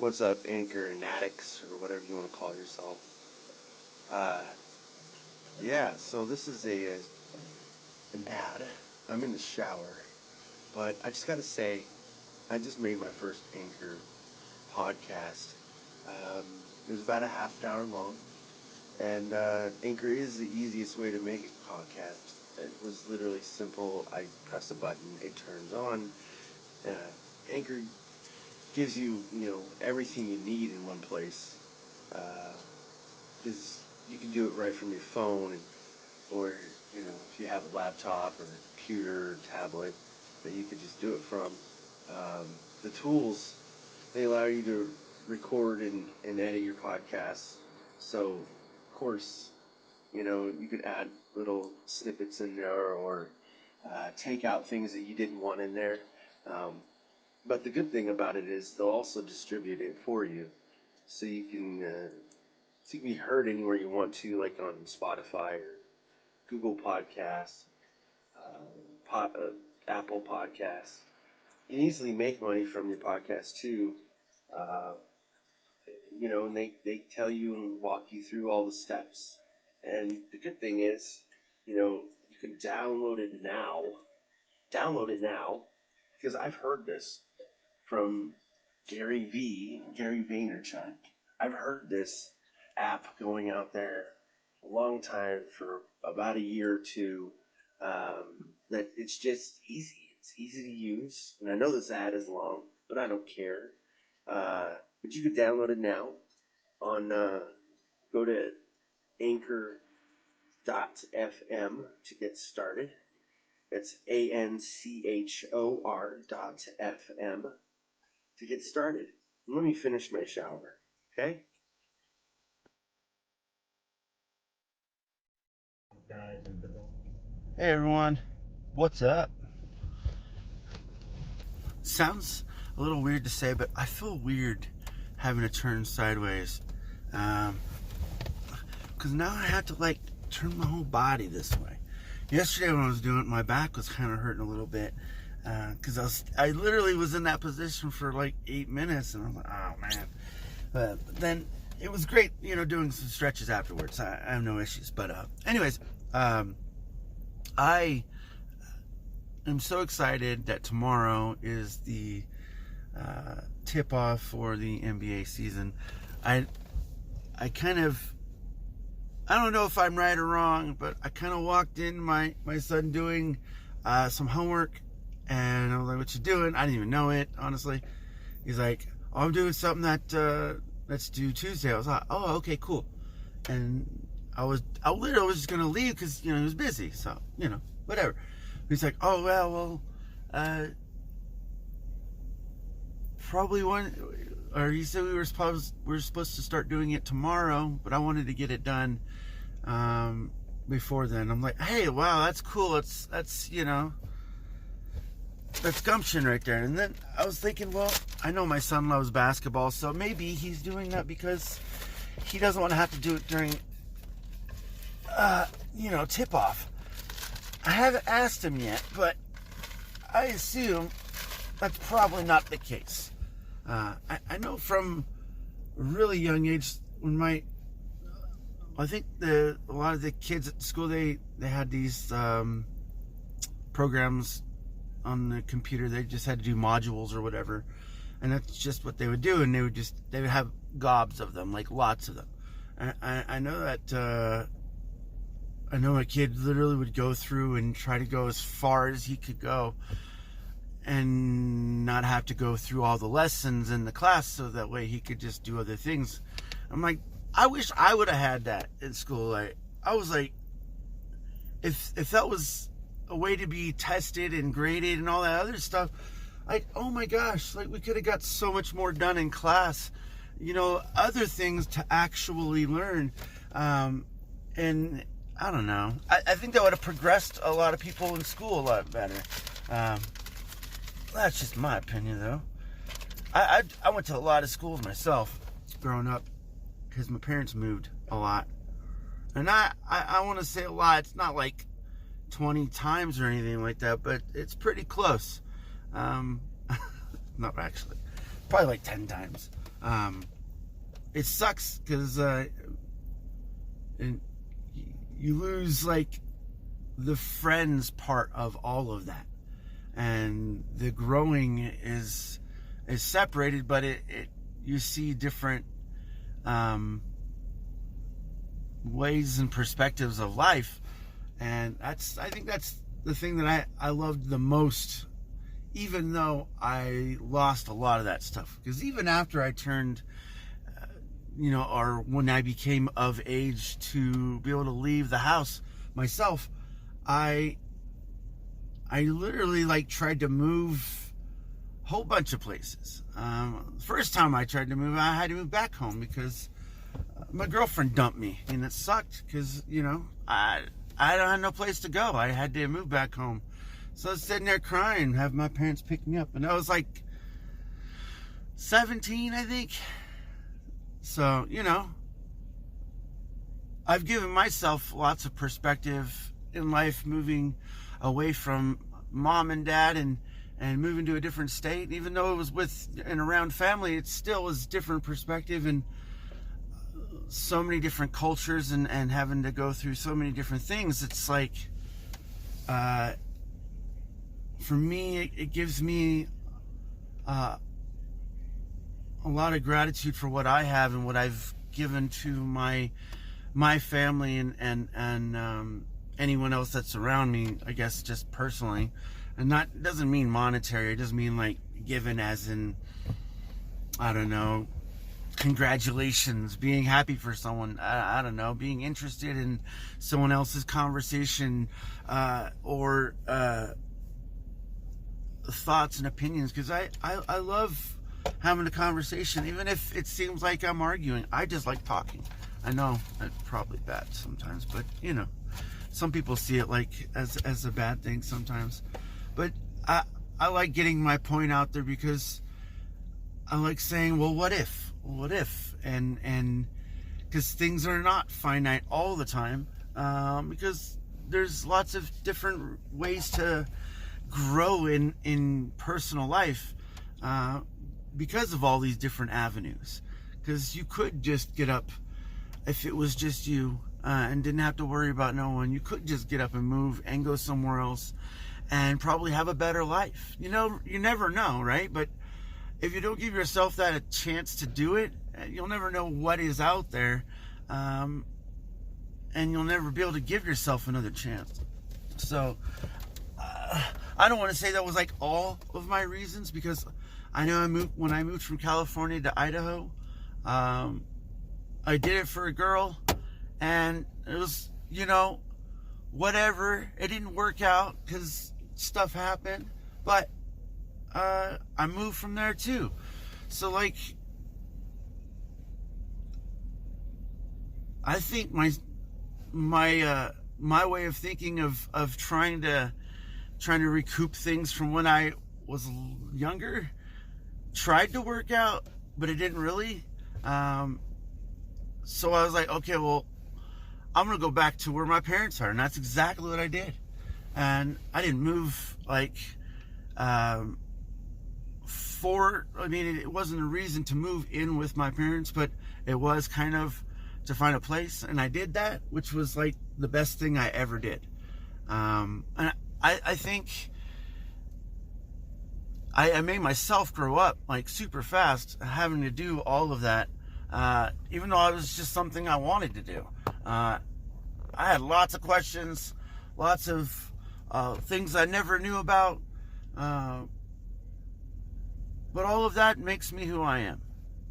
What's up, Anchor and addicts, or whatever you want to call yourself? Yeah, so this is an ad. I'm in the shower, but I just gotta say, I just made my first Anchor podcast. It was about a half an hour long, and Anchor is the easiest way to make a podcast. It was literally simple. I press a button, it turns on. Anchor gives you, everything you need in one place. Because you can do it right from your phone, or if you have a laptop or a computer or tablet that you could just do it from. The tools, they allow you to record and edit your podcasts. So, of course, you could add little snippets in there, or take out things that you didn't want in there. But the good thing about it is they'll also distribute it for you, so you can be heard anywhere you want to, like on Spotify or Google Podcasts, Apple Podcasts. You can easily make money from your podcast too. Uh, and they tell you and walk you through all the steps. And the good thing is, you can download it now. Download it now, because I've heard this from Gary Vaynerchuk. I've heard this app going out there a long time, for about a year or two. That it's just easy. It's easy to use, and I know this ad is long, but I don't care. But you can download it now on. Go to Anchor.fm to get started. It's ANCHOR.FM to get started. Let me finish my shower, okay? Hey everyone, what's up? Sounds a little weird to say, but I feel weird having to turn sideways. Because now I have to turn my whole body this way. Yesterday when I was doing it, my back was kind of hurting a little bit. Because I literally was in that position for 8 minutes, and I'm like, oh man. But then it was great, doing some stretches afterwards. I have no issues. But anyways, I am so excited that tomorrow is the tip-off for the NBA season. I don't know if I'm right or wrong, but I kind of walked in my son doing some homework, and I was like, what you doing? I didn't even know it, honestly. He's like, oh, I'm doing something that's due Tuesday. I was like, oh, okay, cool. And I literally was just going to leave because, he was busy. So, whatever. He's like, oh, well, probably he said we were supposed to start doing it tomorrow, but I wanted to get it done before then. I'm like, hey, wow, that's cool. That's gumption right there. And then I was thinking, well, I know my son loves basketball, so maybe he's doing that because he doesn't want to have to do it during tip-off. I haven't asked him yet, but I assume that's probably not the case. I know from a really young age, I think a lot of the kids at school, they had these programs on the computer. They just had to do modules or whatever, and that's just what they would do. And they would have gobs of them, lots of them. I know that I know a kid literally would go through and try to go as far as he could go, and not have to go through all the lessons in the class, so that way he could just do other things. I'm like, I wish I would have had that in school. I was like, if that was a way to be tested and graded and all that other stuff, oh my gosh, we could have got so much more done in class, other things to actually learn. And I don't know, I think that would have progressed a lot of people in school a lot better. That's just my opinion, though. I went to a lot of schools myself growing up, because my parents moved a lot. And I want to say a lot. It's not 20 times or anything like that, but it's pretty close. Not actually. Probably 10 times. It sucks because you lose like the friends part of all of that, and the growing is separated, but it you see different ways and perspectives of life, and I think that's the thing that I loved the most, even though I lost a lot of that stuff. Because even after I turned, or when I became of age to be able to leave the house myself, I literally like tried to move a whole bunch of places. First time I tried to move, I had to move back home because my girlfriend dumped me, and it sucked because I don't have no place to go. I had to move back home. So I was sitting there crying, have my parents pick me up. And I was like 17, I think. So, I've given myself lots of perspective in life, moving away from mom and dad and moving to a different state. Even though it was with and around family, it still was different perspective, and so many different cultures, and having to go through so many different things. It's like, for me, it gives me a lot of gratitude for what I have and what I've given to my family and anyone else that's around me, I guess, just personally. And that doesn't mean monetary. It doesn't mean like given as in, I don't know, congratulations, being happy for someone, I don't know, being interested in someone else's conversation, or thoughts and opinions, because I love having a conversation, even if it seems like I'm arguing. I just like talking. I know that's probably bad sometimes, but some people see it like as a bad thing sometimes. But I like getting my point out there, because I like saying, well, what if, and because things are not finite all the time, because there's lots of different ways to grow in personal life, because of all these different avenues. Because you could just get up, if it was just you, and didn't have to worry about no one. You could just get up and move and go somewhere else and probably have a better life. You never know, right? But if you don't give yourself that a chance to do it, you'll never know what is out there, and you'll never be able to give yourself another chance. So I don't want to say that was like all of my reasons, because I know when I moved from California to Idaho, I did it for a girl, and it was, whatever. It didn't work out because stuff happened, but I moved from there too. So like, I think my way of thinking of trying to recoup things from when I was younger tried to work out, but it didn't really. So I was like, okay, well, I'm gonna go back to where my parents are, and that's exactly what I did. And I didn't move like it wasn't a reason to move in with my parents, but it was kind of to find a place, and I did that, which was like the best thing I ever did. And I think I made myself grow up like super fast, having to do all of that, even though it was just something I wanted to do. I had lots of questions, lots of things I never knew about, but all of that makes me who I am.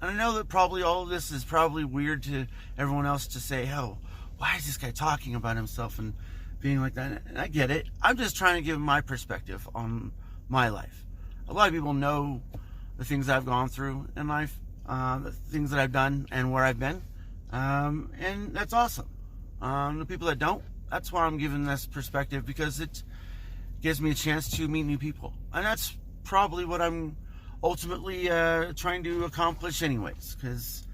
And I know that probably all of this is probably weird to everyone else to say, oh, why is this guy talking about himself and being like that? And I get it. I'm just trying to give my perspective on my life. A lot of people know the things I've gone through in life, the things that I've done and where I've been, and that's awesome. The people that don't, that's why I'm giving this perspective, because it gives me a chance to meet new people. And that's probably what I'm ultimately trying to accomplish anyways, because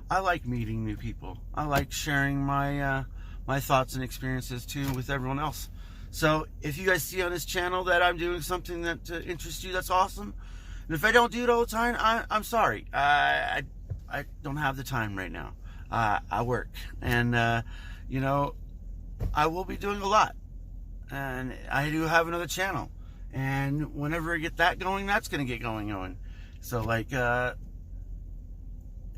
I like meeting new people. I like sharing my thoughts and experiences too with everyone else. So if you guys see on this channel that I'm doing something that interests you, that's awesome. And if I don't do it all the time, I'm sorry. I I don't have the time right now. I work, and you know, I will be doing a lot, and I do have another channel, and whenever I get that going, that's going to get going. So like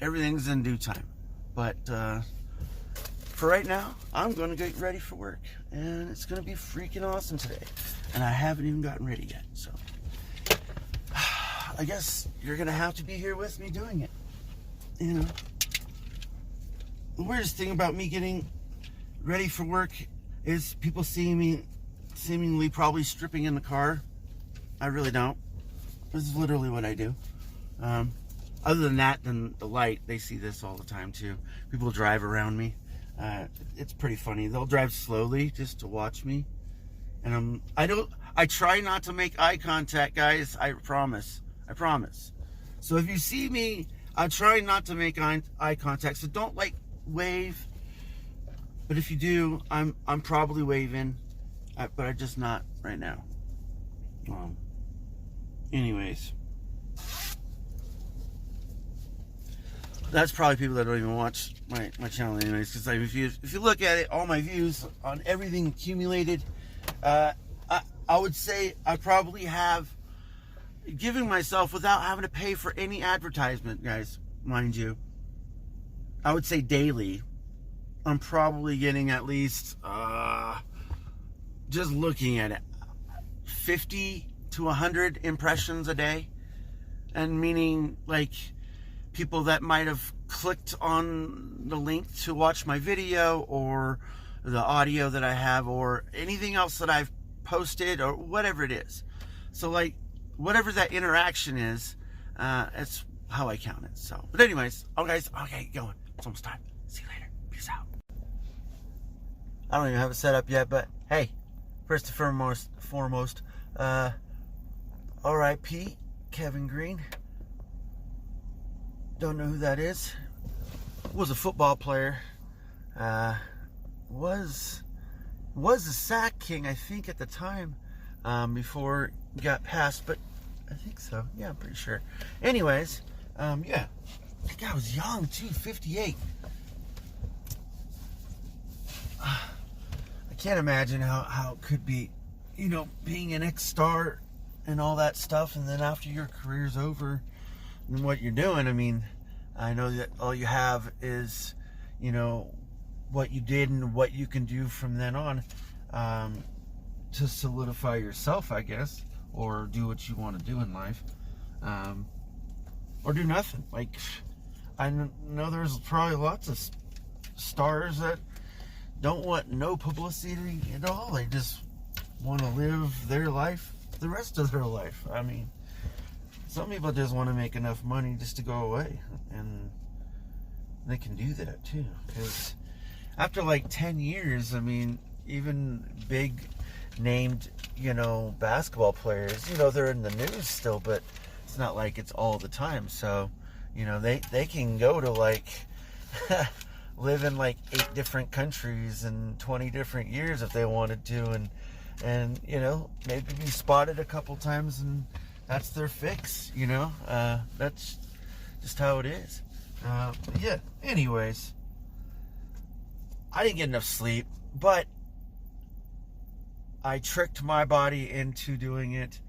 everything's in due time, but for right now, I'm going to get ready for work, and it's going to be freaking awesome today, and I haven't even gotten ready yet, so I guess you're going to have to be here with me doing it. You know, the weirdest thing about me getting ready for work is people seeing me seemingly probably stripping in the car. I really don't. This is literally what I do. Other than that, than the light, they see this all the time too. People drive around me. It's pretty funny. They'll drive slowly just to watch me, and I try not to make eye contact, guys. I promise. So if you see me, I try not to make eye contact. So don't like wave. But if you do, I'm probably waving, but I'm just not right now. Anyways, that's probably people that don't even watch my channel anyways, because like, if you look at it, all my views on everything accumulated, I would say I probably have given myself, without having to pay for any advertisement, guys, mind you, I would say daily, I'm probably getting at least, just looking at it, 50 to 100 impressions a day. And meaning like people that might have clicked on the link to watch my video, or the audio that I have, or anything else that I've posted, or whatever it is. So like whatever that interaction is, that's how I count it. So, but anyways, guys, okay, going. It's almost time. See you later. Peace out. I don't even have it set up yet, but hey, first and foremost, R.I.P. Kevin Green. Don't know who that is. Was a football player. Was a sack king, I think, at the time, before he got passed, but I think so. Yeah, I'm pretty sure. Anyways, yeah. That guy was young too, 58. I can't imagine how it could be, you know, being an ex-star and all that stuff, and then after your career's over and what you're doing, I mean, I know that all you have is, you know, what you did and what you can do from then on, to solidify yourself, I guess, or do what you want to do in life, or do nothing. Like, I know there's probably lots of stars that don't want no publicity at all. They just want to live their life the rest of their life. I mean, some people just want to make enough money just to go away, and they can do that too, because after like 10 years, I mean, even big named, you know, basketball players, you know, they're in the news still, but it's not like it's all the time. So, you know, they can go to like live in like 8 different countries in 20 different years if they wanted to, and you know, maybe be spotted a couple times, and that's their fix, you know. That's just how it is. Yeah, anyways, I didn't get enough sleep, but I tricked my body into doing it,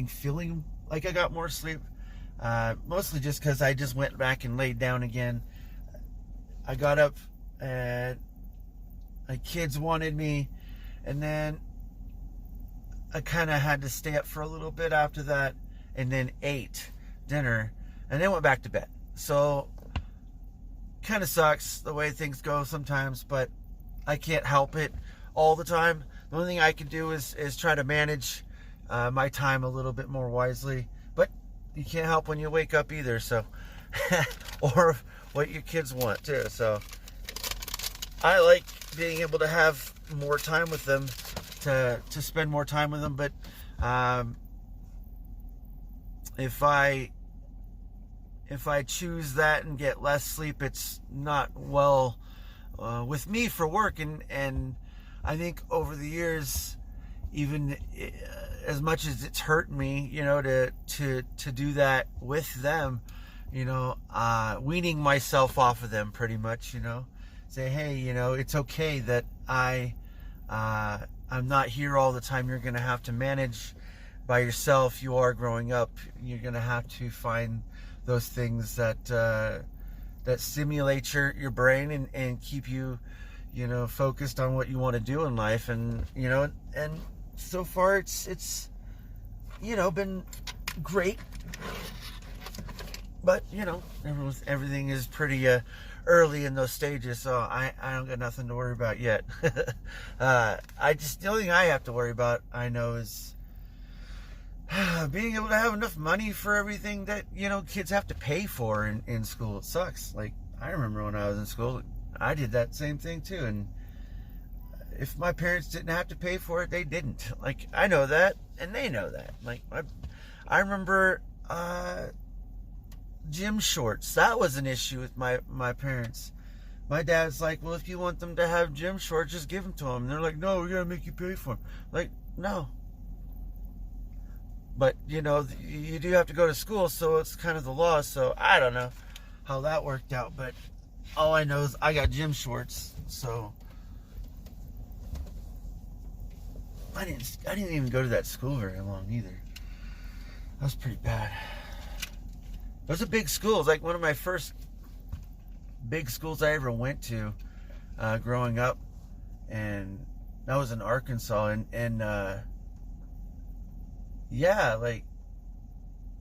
feeling like I got more sleep, mostly just because I just went back and laid down again. I got up, and my kids wanted me, and then I kind of had to stay up for a little bit after that, and then ate dinner, and then went back to bed. So, kind of sucks the way things go sometimes, but I can't help it all the time. The only thing I can do is try to manage my time a little bit more wisely, but you can't help when you wake up either, so or what your kids want too. So I like being able to have more time with them, to spend more time with them, but if I choose that and get less sleep, it's not well with me for work, and I think over the years, even as much as it's hurt me, you know, to do that with them, weaning myself off of them pretty much, say, hey, it's okay that I'm not here all the time. You're going to have to manage by yourself. You are growing up. You're going to have to find those things that stimulate your brain and keep you, focused on what you want to do in life. And so far it's been great. But, everything is pretty early in those stages, so I don't got nothing to worry about yet. The only thing I have to worry about, I know, is being able to have enough money for everything that, kids have to pay for in school. It sucks. Like, I remember when I was in school, I did that same thing too, and if my parents didn't have to pay for it, they didn't. Like, I know that, and they know that. Like, I remember gym shorts. That was an issue with my parents. My dad's like, well, if you want them to have gym shorts, just give them to them. And they're like, no, we're going to make you pay for them. Like, no. But, you do have to go to school, so it's kind of the law. So I don't know how that worked out. But all I know is I got gym shorts. So I didn't even go to that school very long either. That was pretty bad. It was a big school. It was like one of my first big schools I ever went to growing up. And that was in Arkansas. And yeah, like,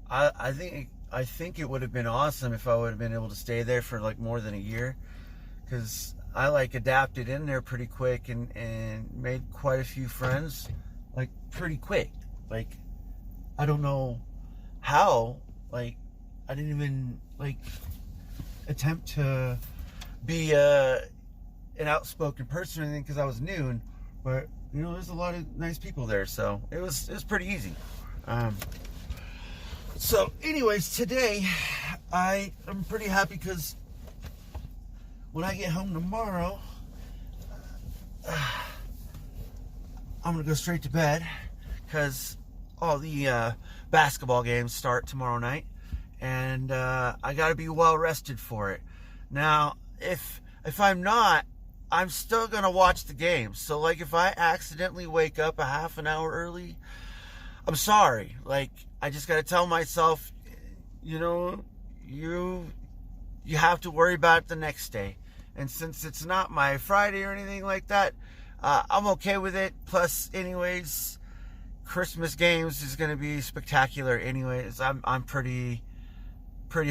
I think it would have been awesome if I would have been able to stay there for like more than a year. Because I like adapted in there pretty quick and made quite a few friends like pretty quick. Like, I don't know how, like, I didn't even like attempt to be an outspoken person or anything because I was new, but there's a lot of nice people there, so it was pretty easy. So anyways, today I am pretty happy because when I get home tomorrow, I'm gonna go straight to bed because all the basketball games start tomorrow night. And I got to be well rested for it. Now, if I'm not, I'm still going to watch the game. So, like, if I accidentally wake up a half an hour early, I'm sorry. Like, I just got to tell myself, you have to worry about it the next day. And since it's not my Friday or anything like that, I'm okay with it. Plus, anyways, Christmas games is going to be spectacular anyways. I'm pretty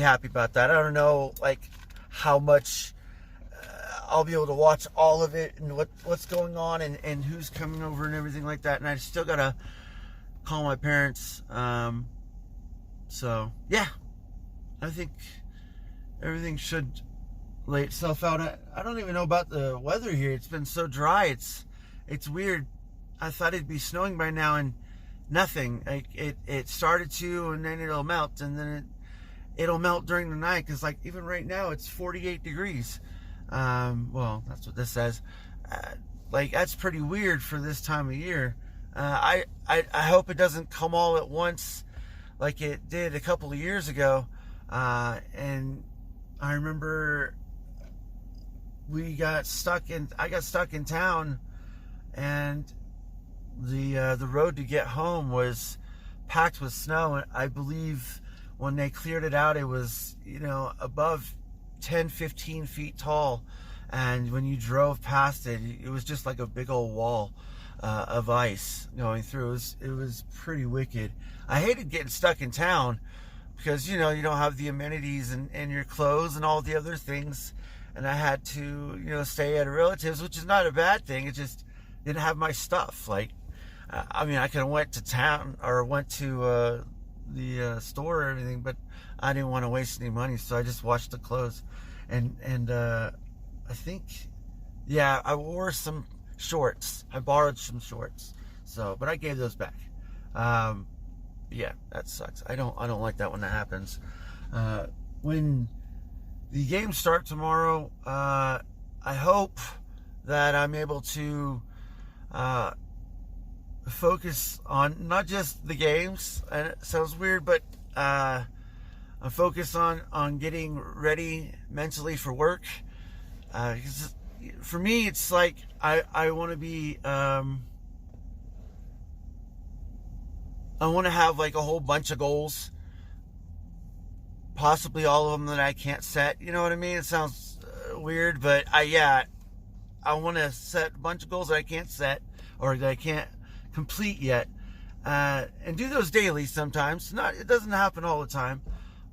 happy about that. I don't know, like, how much I'll be able to watch all of it and what's going on and who's coming over and everything like that. And I still gotta call my parents. So yeah, I think everything should lay itself out. I don't even know about the weather here. It's been so dry. It's weird. I thought it'd be snowing by now and nothing. Like, it started to, and then it'll melt, and then it'll melt during the night, because like even right now it's 48 degrees. Well, that's what this says. Like, that's pretty weird for this time of year. I hope it doesn't come all at once like it did a couple of years ago. And I remember I got stuck in town, and the road to get home was packed with snow. And I believe when they cleared it out, it was, above 10, 15 feet tall. And when you drove past it, it was just like a big old wall of ice going through. It was pretty wicked. I hated getting stuck in town because, you don't have the amenities and your clothes and all the other things. And I had to, stay at a relative's, which is not a bad thing. It just didn't have my stuff. Like, I could have went to town or went to the store or anything, but I didn't want to waste any money, so I just washed the clothes. And I think, yeah, I wore some shorts. I borrowed some shorts, but I gave those back. Yeah, that sucks. I don't like that when that happens. When the games start tomorrow, I hope that I'm able to focus on not just the games. And it sounds weird, but I'm focused on getting ready mentally for work. 'Cause for me, it's like I want to be. I want to have like a whole bunch of goals, possibly all of them that I can't set. You know what I mean? It sounds weird, but I want to set a bunch of goals that I can't set or that I can't complete yet, and do those daily sometimes. It doesn't happen all the time,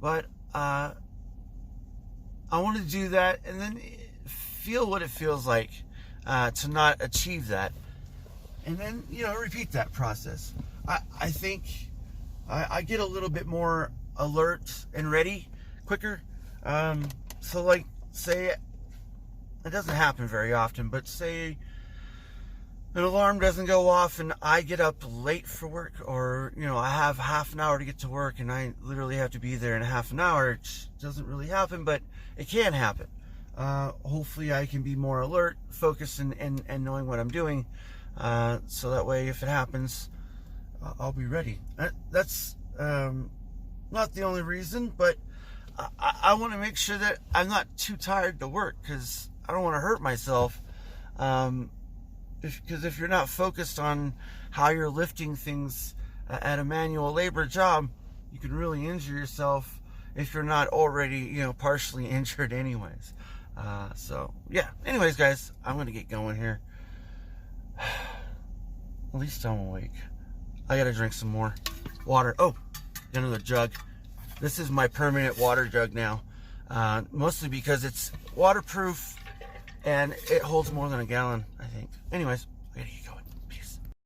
but I want to do that and then feel what it feels like to not achieve that, and then repeat that process. I think I get a little bit more alert and ready quicker. So like, say, it doesn't happen very often, but say an alarm doesn't go off and I get up late for work, or I have half an hour to get to work and I literally have to be there in half an hour. It doesn't really happen, but it can happen. Hopefully I can be more alert, focused, and knowing what I'm doing, so that way if it happens, I'll be ready. That's not the only reason, but I want to make sure that I'm not too tired to work, because I don't want to hurt myself. Because if you're not focused on how you're lifting things at a manual labor job, you can really injure yourself if you're not already, partially injured anyways. So yeah. Anyways, guys, I'm gonna get going here. At least I'm awake. I gotta drink some more water. Oh, got another jug. This is my permanent water jug now. Mostly because it's waterproof and it holds more than a gallon, I think. Anyways,